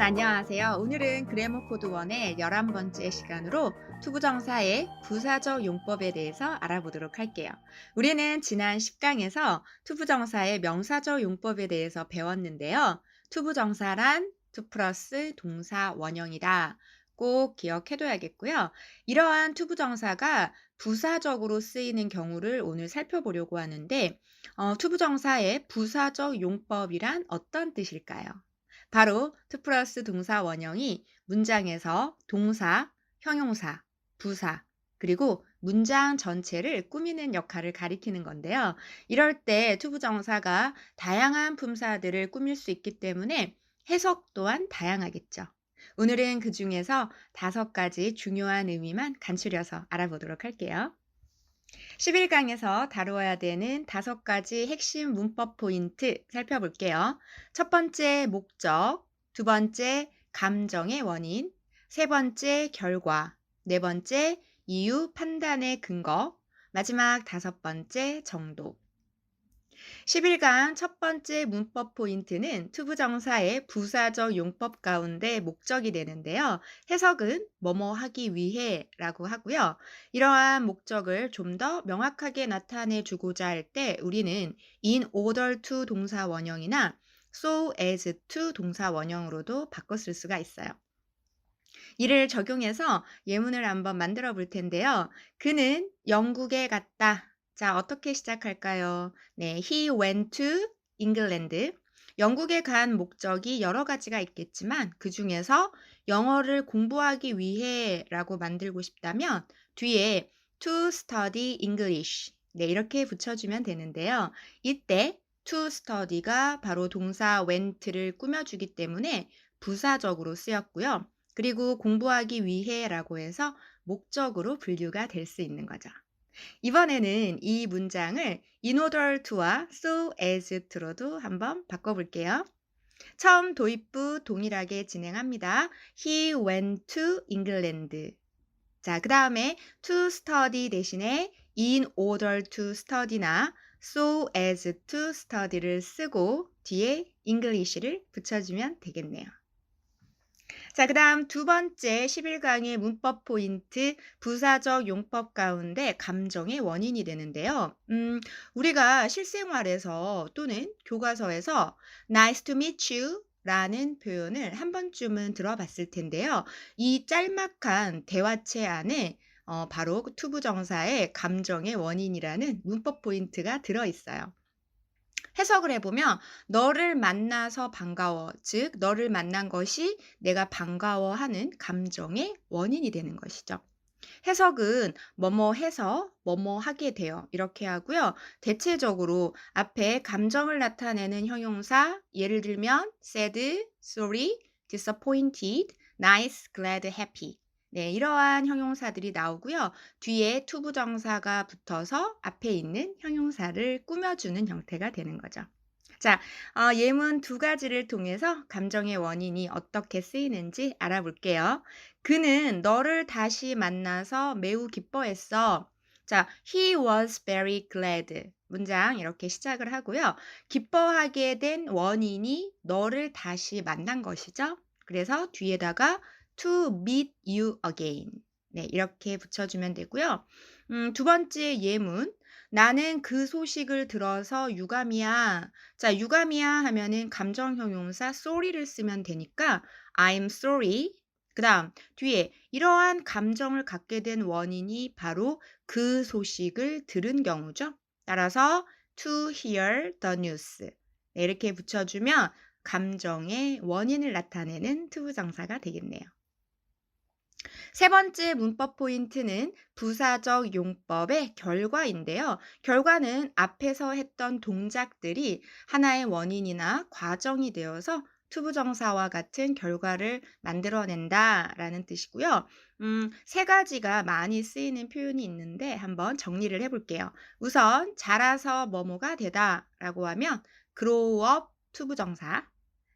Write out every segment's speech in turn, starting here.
안녕하세요. 오늘은 그래머 코드 1의 11번째 시간으로 투부정사의 부사적 용법에 대해서 알아보도록 할게요. 우리는 지난 10강에서 투부정사의 명사적 용법에 대해서 배웠는데요. 투부정사란 투 플러스 동사 원형이다. 꼭 기억해둬야겠고요. 이러한 투부정사가 부사적으로 쓰이는 경우를 오늘 살펴보려고 하는데 투부정사의 부사적 용법이란 어떤 뜻일까요? 바로 to 플러스 동사 원형이 문장에서 동사, 형용사, 부사, 그리고 문장 전체를 꾸미는 역할을 가리키는 건데요. 이럴 때 투부정사가 다양한 품사들을 꾸밀 수 있기 때문에 해석 또한 다양하겠죠. 오늘은 그 중에서 5가지 중요한 의미만 간추려서 알아보도록 할게요. 11강에서 다루어야 되는 5가지 핵심 문법 포인트 살펴볼게요. 첫 번째 목적, 두 번째 감정의 원인, 세 번째 결과, 네 번째 이유 판단의 근거, 마지막 5번째 정도. 11강 첫 번째 문법 포인트는 투부정사의 부사적 용법 가운데 목적이 되는데요. 해석은 뭐뭐 하기 위해 라고 하고요. 이러한 목적을 좀 더 명확하게 나타내 주고자 할 때 우리는 in order to 동사 원형이나 so as to 동사 원형으로도 바꿔 쓸 수가 있어요. 이를 적용해서 예문을 한번 만들어 볼 텐데요. 그는 영국에 갔다. 자, 어떻게 시작할까요? 네, he went to England. 영국에 간 목적이 여러 가지가 있겠지만 그 중에서 영어를 공부하기 위해라고 만들고 싶다면 뒤에 to study English. 네, 이렇게 붙여주면 되는데요. 이때 to study가 바로 동사 went를 꾸며주기 때문에 부사적으로 쓰였고요. 그리고 공부하기 위해라고 해서 목적으로 분류가 될 수 있는 거죠. 이번에는 이 문장을 in order to와 so as to로도 한번 바꿔볼게요. 처음 도입부 동일하게 진행합니다. He went to England. 자, 그 다음에 to study 대신에 in order to study나 so as to study를 쓰고 뒤에 English를 붙여주면 되겠네요. 자, 그 다음 두 번째 11강의 문법 포인트 부사적 용법 가운데 감정의 원인이 되는데요. 우리가 실생활에서 또는 교과서에서 nice to meet you 라는 표현을 한 번쯤은 들어봤을 텐데요. 이 짤막한 대화체 안에 바로 투부정사의 감정의 원인이라는 문법 포인트가 들어있어요. 해석을 해보면 너를 만나서 반가워. 즉 너를 만난 것이 내가 반가워하는 감정의 원인이 되는 것이죠. 해석은 뭐뭐 해서 뭐뭐 하게 돼요. 이렇게 하고요. 대체적으로 앞에 감정을 나타내는 형용사 예를 들면 sad, sorry, disappointed, nice, glad, happy. 네, 이러한 형용사들이 나오고요. 뒤에 투부정사가 붙어서 앞에 있는 형용사를 꾸며주는 형태가 되는 거죠. 자, 예문 2가지를 통해서 감정의 원인이 어떻게 쓰이는지 알아볼게요. 그는 너를 다시 만나서 매우 기뻐했어. 자, he was very glad. 문장 이렇게 시작을 하고요. 기뻐하게 된 원인이 너를 다시 만난 것이죠. 그래서 뒤에다가 to meet you again. 네, 이렇게 붙여주면 되고요. 두 번째 예문. 나는 그 소식을 들어서 유감이야. 자, 유감이야 하면은 감정 형용사 sorry를 쓰면 되니까 I'm sorry. 그다음 뒤에 이러한 감정을 갖게 된 원인이 바로 그 소식을 들은 경우죠. 따라서 to hear the news. 네, 이렇게 붙여주면 감정의 원인을 나타내는 투부정사가 되겠네요. 세 번째 문법 포인트는 부사적 용법의 결과인데요. 결과는 앞에서 했던 동작들이 하나의 원인이나 과정이 되어서 투부정사와 같은 결과를 만들어낸다라는 뜻이고요. 3가지가 많이 쓰이는 표현이 있는데 한번 정리를 해볼게요. 우선 자라서 뭐뭐가 되다라고 하면 grow up 투부정사.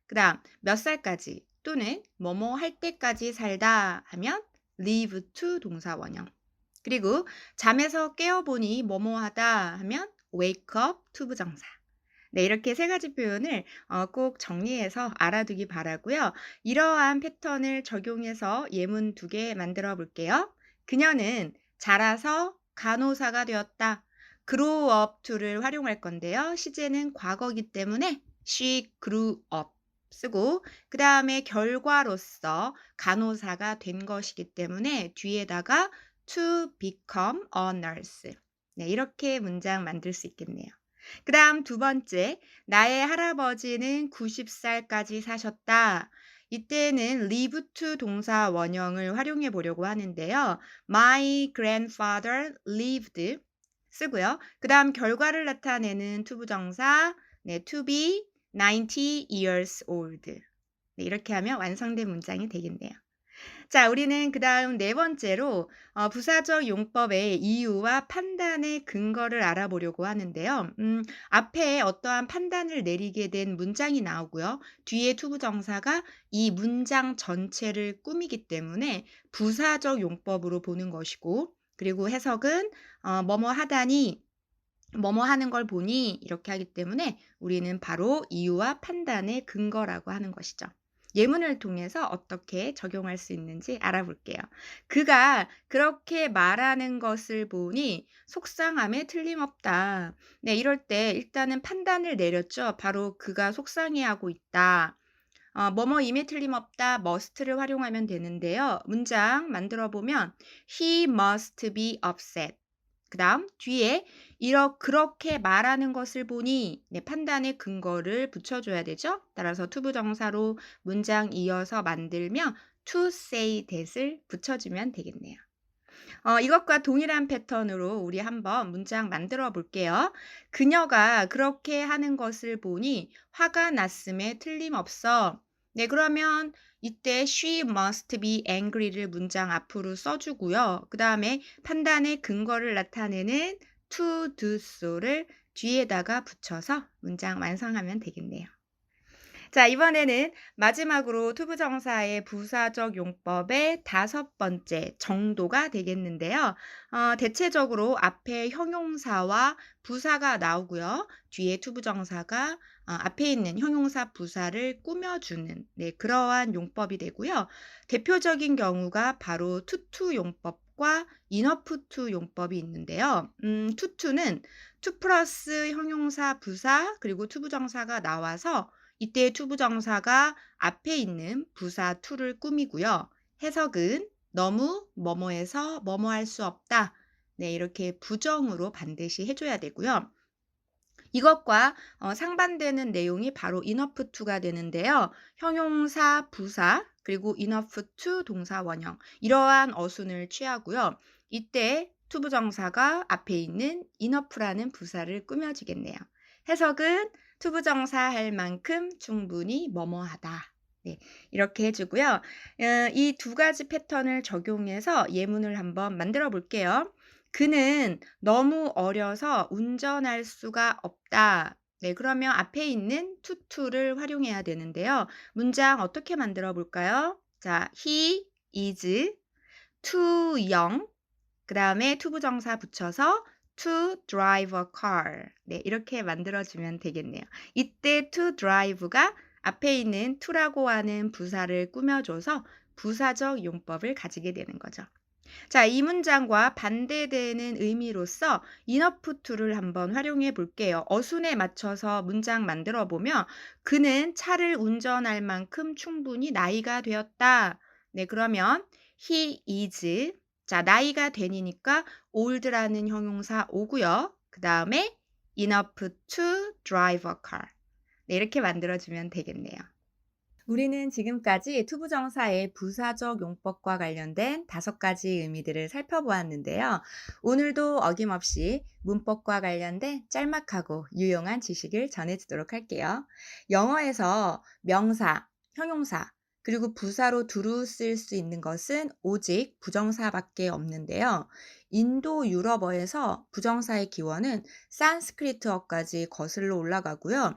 그 다음 몇 살까지 또는 뭐뭐 할 때까지 살다 하면 live to 동사 원형. 그리고 잠에서 깨어보니 뭐뭐 하다 하면 wake up 투부정사. 네, 이렇게 세 가지 표현을 꼭 정리해서 알아두기 바라고요. 이러한 패턴을 적용해서 예문 두 개 만들어 볼게요. 그녀는 자라서 간호사가 되었다. grow up to를 활용할 건데요. 시제는 과거이기 때문에 she grew up 쓰고 그다음에 결과로서 간호사가 된 것이기 때문에 뒤에다가 to become a nurse. 네, 이렇게 문장 만들 수 있겠네요. 그다음 두 번째, 나의 할아버지는 90살까지 사셨다. 이때는 live to 동사 원형을 활용해 보려고 하는데요. My grandfather lived 쓰고요. 그다음 결과를 나타내는 투부정사 네, to be 90 years old. 네, 이렇게 하면 완성된 문장이 되겠네요. 자, 우리는 그다음 네 번째로 부사적 용법의 이유와 판단의 근거를 알아보려고 하는데요. 앞에 어떠한 판단을 내리게 된 문장이 나오고요. 뒤에 투부정사가 이 문장 전체를 꾸미기 때문에 부사적 용법으로 보는 것이고 그리고 해석은 뭐뭐 하다니 뭐뭐 하는 걸 보니 이렇게 하기 때문에 우리는 바로 이유와 판단의 근거라고 하는 것이죠. 예문을 통해서 어떻게 적용할 수 있는지 알아볼게요. 그가 그렇게 말하는 것을 보니 속상함에 틀림없다. 네, 이럴 때 일단은 판단을 내렸죠. 바로 그가 속상해하고 있다. 뭐뭐임에 틀림없다 must를 활용하면 되는데요. 문장 만들어 보면 he must be upset. 그다음 뒤에 그렇게 말하는 것을 보니 네, 판단의 근거를 붙여줘야 되죠. 따라서 투부정사로 문장 이어서 만들면 to say that을 붙여주면 되겠네요. 이것과 동일한 패턴으로 우리 한번 문장 만들어 볼게요. 그녀가 그렇게 하는 것을 보니 화가 났음에 틀림없어. 네, 그러면 이때 she must be angry를 문장 앞으로 써주고요. 그 다음에 판단의 근거를 나타내는 to do so를 뒤에다가 붙여서 문장 완성하면 되겠네요. 자, 이번에는 마지막으로 투부정사의 부사적 용법의 다섯 번째 정도가 되겠는데요. 대체적으로 앞에 형용사와 부사가 나오고요. 뒤에 투부정사가 앞에 있는 형용사 부사를 꾸며주는 네, 그러한 용법이 되고요. 대표적인 경우가 바로 투투 용법과 이너프 투 용법이 있는데요. 투투는 투 플러스 형용사 부사 그리고 투부정사가 나와서 이때 투부정사가 앞에 있는 부사 to를 꾸미고요. 해석은 너무 뭐뭐해서 뭐뭐 할 수 없다. 네, 이렇게 부정으로 반드시 해줘야 되고요. 이것과 상반되는 내용이 바로 enough to가 되는데요. 형용사 부사 그리고 enough to 동사 원형 이러한 어순을 취하고요. 이때 투부정사가 앞에 있는 enough라는 부사를 꾸며주겠네요. 해석은 투부정사 할 만큼 충분히 뭐뭐하다. 네, 이렇게 해주고요. 이 두 가지 패턴을 적용해서 예문을 한번 만들어 볼게요. 그는 너무 어려서 운전할 수가 없다. 네, 그러면 앞에 있는 to를 활용해야 되는데요. 문장 어떻게 만들어 볼까요? 자, he is too young. 그다음에 투부정사 붙여서 to drive a car. 네, 이렇게 만들어주면 되겠네요. 이때 to drive가 앞에 있는 to라고 하는 부사를 꾸며줘서 부사적 용법을 가지게 되는 거죠. 자, 이 문장과 반대되는 의미로서 enough to를 한번 활용해 볼게요. 어순에 맞춰서 문장 만들어 보면 그는 차를 운전할 만큼 충분히 나이가 되었다. 네, 그러면 he is 자, 나이가 되니까 old라는 형용사 오고요. 그다음에 enough to drive a car. 네, 이렇게 만들어 주면 되겠네요. 우리는 지금까지 투부정사의 부사적 용법과 관련된 다섯 가지 의미들을 살펴보았는데요. 오늘도 어김없이 문법과 관련된 짤막하고 유용한 지식을 전해주도록 할게요. 영어에서 명사, 형용사, 그리고 부사로 두루 쓸 수 있는 것은 오직 부정사밖에 없는데요. 인도 유럽어에서 부정사의 기원은 산스크리트어까지 거슬러 올라가고요.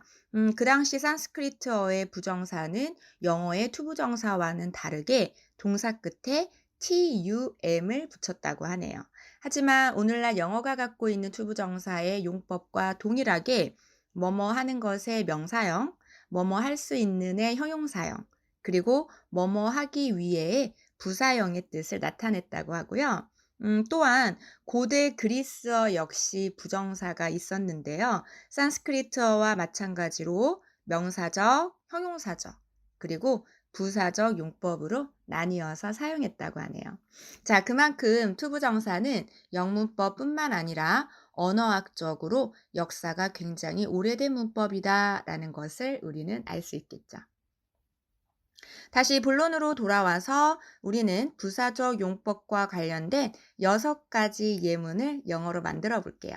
그 당시 산스크리트어의 부정사는 영어의 투부정사와는 다르게 동사 끝에 tum을 붙였다고 하네요. 하지만 오늘날 영어가 갖고 있는 투부정사의 용법과 동일하게 뭐뭐 하는 것의 명사형, 뭐뭐 할 수 있는의 형용사형, 그리고 뭐뭐 하기 위해의 부사형의 뜻을 나타냈다고 하고요. 또한 고대 그리스어 역시 부정사가 있었는데요. 산스크리트어와 마찬가지로 명사적, 형용사적, 그리고 부사적 용법으로 나뉘어서 사용했다고 하네요. 자, 그만큼 투부정사는 영문법뿐만 아니라 언어학적으로 역사가 굉장히 오래된 문법이다라는 것을 우리는 알 수 있겠죠. 다시 본론으로 돌아와서 우리는 부사적 용법과 관련된 6가지 예문을 영어로 만들어 볼게요.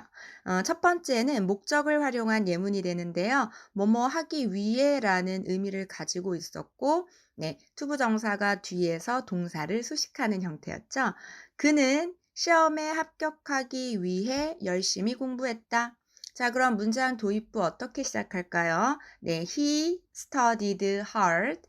첫 번째는 목적을 활용한 예문이 되는데요. 뭐뭐 하기 위해라는 의미를 가지고 있었고, 네, 투부정사가 뒤에서 동사를 수식하는 형태였죠. 그는 시험에 합격하기 위해 열심히 공부했다. 자, 그럼 문장 도입부 어떻게 시작할까요? 네, he studied hard.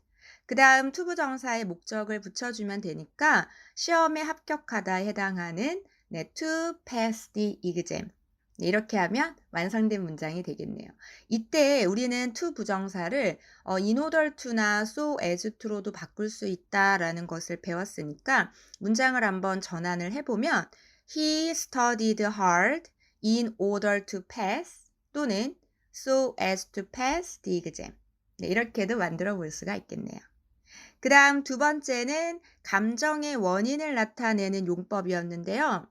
그 다음 투부정사의 목적을 붙여주면 되니까 시험에 합격하다에 해당하는 네, to pass the exam. 네, 이렇게 하면 완성된 문장이 되겠네요. 이때 우리는 to 부정사를 in order to나 so as to로도 바꿀 수 있다라는 것을 배웠으니까 문장을 한번 전환을 해보면 he studied hard in order to pass 또는 so as to pass the exam. 네, 이렇게도 만들어 볼 수가 있겠네요. 그 다음 두 번째는 감정의 원인을 나타내는 용법이었는데요.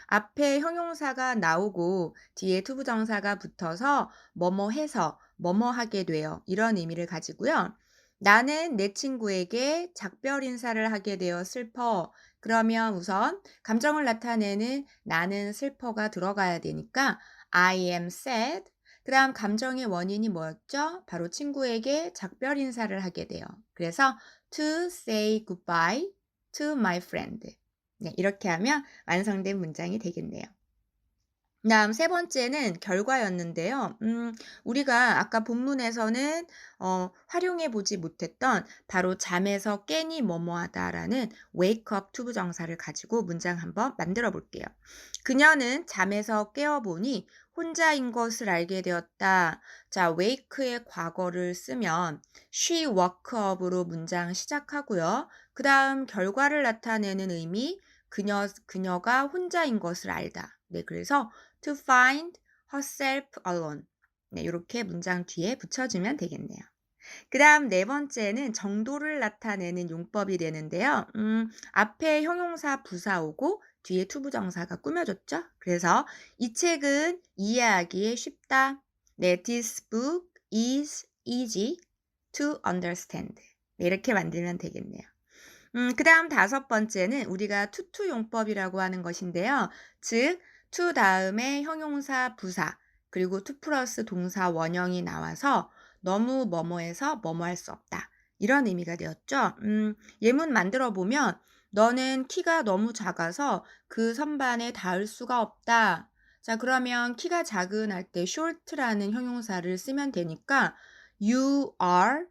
앞에 형용사가 나오고 뒤에 투부정사가 붙어서 뭐뭐 해서 뭐뭐 하게 돼요. 이런 의미를 가지고요. 나는 내 친구에게 작별 인사를 하게 되어 슬퍼. 그러면 우선 감정을 나타내는 나는 슬퍼가 들어가야 되니까 I am sad. 그 다음 감정의 원인이 뭐였죠? 바로 친구에게 작별 인사를 하게 돼요. 그래서 to say goodbye to my friend. 네, 이렇게 하면 완성된 문장이 되겠네요. 다음 세 번째는 결과였는데요. 우리가 아까 본문에서는 활용해 보지 못했던 바로 잠에서 깨니 뭐뭐하다라는 wake up 투부정사를 가지고 문장 한번 만들어 볼게요. 그녀는 잠에서 깨어보니 혼자인 것을 알게 되었다. 자, wake의 과거를 쓰면 she woke up으로 문장 시작하고요. 그 다음 결과를 나타내는 의미 그녀가 혼자인 것을 알다. 네, 그래서 to find herself alone. 네, 이렇게 문장 뒤에 붙여주면 되겠네요. 그 다음 네 번째는 정도를 나타내는 용법이 되는데요. 앞에 형용사 부사 오고 뒤에 투부정사가 꾸며졌죠. 그래서 이 책은 이해하기에 쉽다. 네, this book is easy to understand. 네, 이렇게 만들면 되겠네요. 그 다음 다섯 번째는 우리가 투투 용법이라고 하는 것인데요. 즉, to 다음에 형용사 부사, 그리고 to 플러스 동사 원형이 나와서 너무 뭐뭐해서 뭐뭐 할 수 없다. 이런 의미가 되었죠. 예문 만들어 보면 너는 키가 너무 작아서 그 선반에 닿을 수가 없다. 자, 그러면 키가 작은 할 때 short라는 형용사를 쓰면 되니까 you are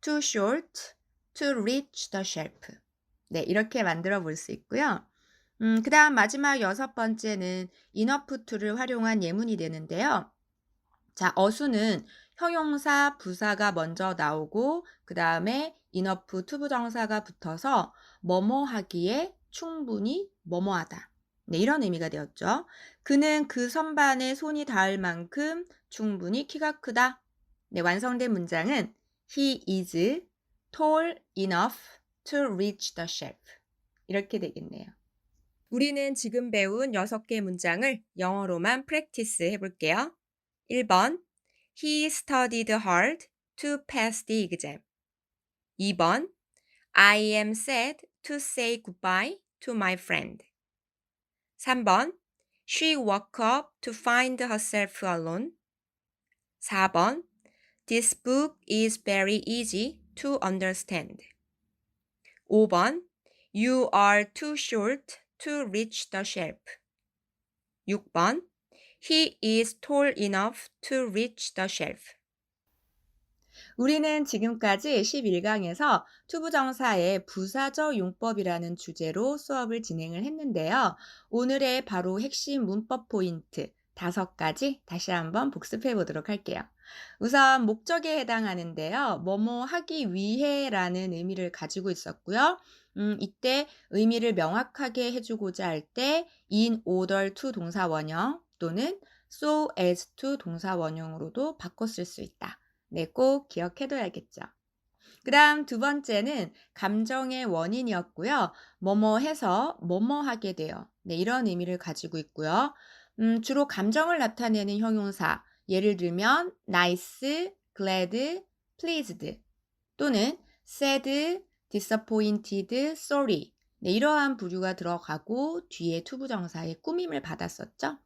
too short to reach the shelf. 네, 이렇게 만들어 볼 수 있고요. 그 다음 마지막 여섯 번째는 enough to를 활용한 예문이 되는데요. 자, 어수는 형용사, 부사가 먼저 나오고 그 다음에 enough 투부정사가 붙어서 뭐뭐 하기에 충분히 뭐뭐하다. 네, 이런 의미가 되었죠. 그는 그 선반에 손이 닿을 만큼 충분히 키가 크다. 네, 완성된 문장은 He is tall enough to reach the shelf. 이렇게 되겠네요. 우리는 지금 배운 6개 문장을 영어로만 프랙티스 해볼게요. 1번 He studied hard to pass the exam. 2번 I am sad to say goodbye to my friend. 3번 She woke up to find herself alone. 4번 This book is very easy to understand. 5번 You are too short to reach the shelf. 6번 He is tall enough to reach the shelf. 우리는 지금까지 11강에서 투부정사의 부사적 용법이라는 주제로 수업을 진행을 했는데요. 오늘의 바로 핵심 문법 포인트 5가지 다시 한번 복습해 보도록 할게요. 우선 목적에 해당하는데요. 뭐뭐 하기 위해라는 의미를 가지고 있었고요. 이때 의미를 명확하게 해주고자 할 때 in order to 동사 원형 또는 so as to 동사 원형으로도 바꿔 쓸 수 있다. 네, 꼭 기억해둬야겠죠. 그다음 두 번째는 감정의 원인이었고요. 뭐뭐 해서 뭐뭐 하게 돼요. 네, 이런 의미를 가지고 있고요. 주로 감정을 나타내는 형용사, 예를 들면 nice, glad, pleased 또는 sad, disappointed, sorry. 네, 이러한 부류가 들어가고 뒤에 투부정사의 꾸밈을 받았었죠.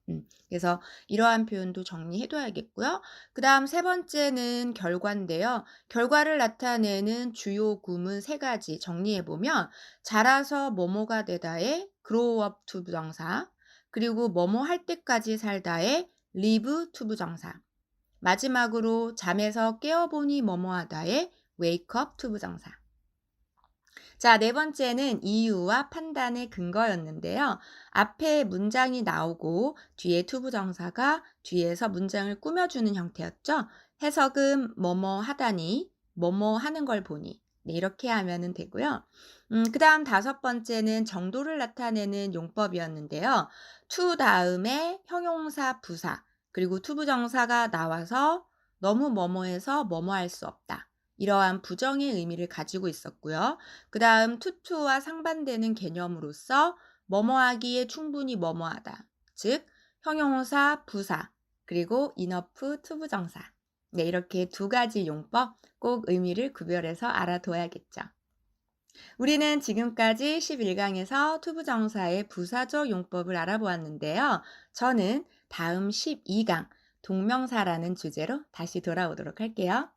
그래서 이러한 표현도 정리해둬야겠고요. 그 다음 세 번째는 결과인데요. 결과를 나타내는 주요 구문 세 가지 정리해보면 자라서 뭐뭐가 되다의 grow up 투부정사, 그리고 뭐뭐 할 때까지 살다의 live 투부정사, 마지막으로 잠에서 깨어보니 뭐뭐하다의 wake up 투부정사. 자, 네 번째는 이유와 판단의 근거였는데요. 앞에 문장이 나오고 뒤에 투부정사가 뒤에서 문장을 꾸며주는 형태였죠. 해석은 뭐뭐 하다니, 뭐뭐 하는 걸 보니. 네, 이렇게 하면 되고요. 그 다음 다섯 번째는 정도를 나타내는 용법이었는데요. to 다음에 형용사 부사, 그리고 투부정사가 나와서 너무 뭐뭐해서 뭐뭐 할 수 없다. 이러한 부정의 의미를 가지고 있었고요. 그 다음 투투와 상반되는 개념으로서 뭐뭐하기에 충분히 뭐뭐하다. 즉 형용사, 부사, 그리고 enough, 투부정사. 네, 이렇게 두 가지 용법 꼭 의미를 구별해서 알아둬야겠죠. 우리는 지금까지 11강에서 투부정사의 부사적 용법을 알아보았는데요. 저는 다음 12강 동명사라는 주제로 다시 돌아오도록 할게요.